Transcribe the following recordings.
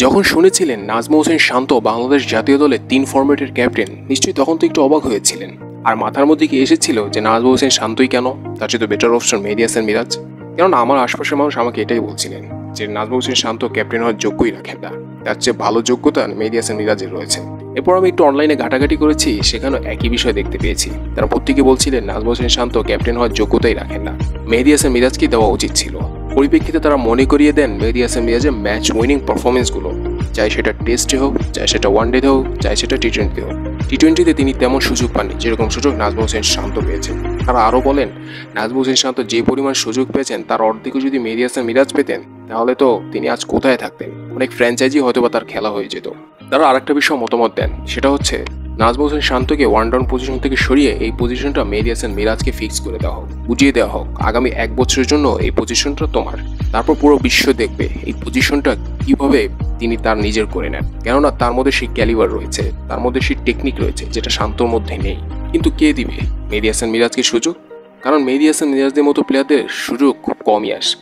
যখন শুনেছিলেন নাজমুল হোসেন শান্ত বাংলাদেশ জাতীয় দলের 3 ফরম্যাটের ক্যাপ্টেন, নিশ্চয়ই তখন তো একটু অবাক হয়েছিলেন। আর মাথার মধ্যে কি এসেছিল যে নাজমুল হোসেন শান্তই কেন, তার চেয়ে তো বেটার অপশন মেহেদী হাসান মিরাজ। কেননা আমার আশপাশের মানুষ আমাকে এটাই বলছিলেন যে নাজমুল হোসেন শান্ত ক্যাপ্টেন হওয়ার যোগ্যই রাখেন না, তার চেয়ে ভালো যোগ্যতা মেহেদী হাসান মিরাজের রয়েছে। এরপর আমি একটু অনলাইনে ঘাটাঘাটি করেছি, সেখানেও একই বিষয় দেখতে পেয়েছি। তারা প্রত্যেকে বলছিলেন নাজমুল হোসেন শান্ত ক্যাপ্টেন হওয়ার যোগ্যতাই রাখেন না, মেহেদী হাসান মিরাজকে দেওয়া উচিত ছিল। পরিপ্রেক্ষিতে তারা মনে করিয়ে দেন মেহেদী হাসান মিরাজের ম্যাচ উইনিং পারফরমেন্সগুলো, চাই সেটা টেস্টে হোক, চাই সেটা ওয়ানডেতে হোক, চাই সেটা টি-20 হোক। টি-20তে তিনি তেমন সুযোগ পাননি যেরকম সুযোগ নাজমুল হোসেন শান্ত পেয়েছেন। তারা আরও বলেন নাজমুল হোসেন শান্ত যে পরিমাণ সুযোগ পেয়েছেন তার অর্ধেকও যদি মেহেদী হাসান মিরাজ পেতেন তাহলে তো তিনি আজ কোথায় থাকতেন, অনেক ফ্র্যাঞ্চাইজি হয়তো বা তার খেলা হয়ে যেত। তারা আরেকটা বিষয় মতামত দেন, সেটা হচ্ছে নাজমুল হোসেন শান্তকে ওয়ান ডাউন পজিশন থেকে সরিয়ে এই পজিশনটা মেহেদী হাসান মিরাজকে ফিক্স করে দেওয়া হোক, বুঝিয়ে দেওয়া হোক আগামী 1 বছরের জন্য এই পজিশনটা তোমার। তারপর পুরো বিশ্ব দেখবে এই পজিশনটা কিভাবে তিনি তার নিজের করে নেন। কেননা তার মধ্যে সেই ক্যালিবার রয়েছে, তার মধ্যে সেই টেকনিক রয়েছে যেটা শান্তর মধ্যে নেই। কিন্তু কে দিবে মেহেদী হাসান মিরাজকে সুযোগ? কারণ মেহেদী হাসান মিরাজদের মতো প্লেয়ারদের সুযোগ খুব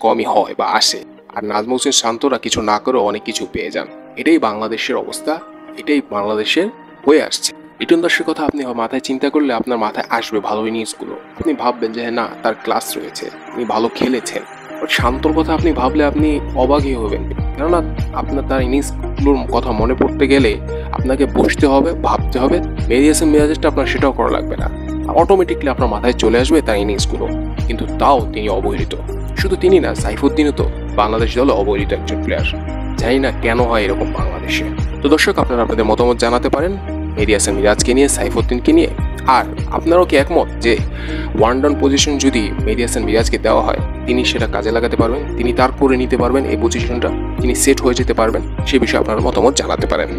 কমই হয় বা আসে। আর নাজমুল হোসেন শান্তরা কিছু না করেও অনেক কিছু পেয়ে যান। এটাই বাংলাদেশের অবস্থা, এটাই বাংলাদেশের হয়ে আসছে। লিটন দাসের কথা আপনি মাথায় চিন্তা করলে আপনার মাথায় আসবে ভালো ইনিংসগুলো, আপনি ভাববেন যে না তার ক্লাস রয়েছে, তিনি ভালো খেলেছেন। বাট শান্তর কথা আপনি ভাবলে আপনি অবাকই হবেন, কেননা আপনার তার ইনিংসগুলোর কথা মনে পড়তে গেলে আপনাকে বসতে হবে, ভাবতে হবে। মেহেদী হাসান মিরাজেরটা আপনার সেটাও করা লাগবে না, অটোমেটিকলি আপনার মাথায় চলে আসবে তার ইনিংসগুলো। কিন্তু তাও তিনি অবহেলিত। শুধু তিনি না, সাইফুদ্দিনও তো বাংলাদেশ দলে অবহেলিত একজন প্লেয়ার। জানি না কেন হয় এরকম বাংলাদেশে। তো দর্শক, আপনারা আপনাদের মতামত জানাতে পারেন মেহেদী হাসান মিরাজকে নিয়ে, সাইফুদ্দিনকে নিয়ে। আর আপনারাও কি একমত যে ওয়ান ডাউন পজিশন যদি মেহেদী হাসান মিরাজকে দেওয়া হয় তিনি সেটা কাজে লাগাতে পারবেন, তিনি তার করে নিতে পারবেন, এই পজিশনটা তিনি সেট হয়ে যেতে পারবেন? সে বিষয়ে আপনারা মতামত জানাতে পারেন।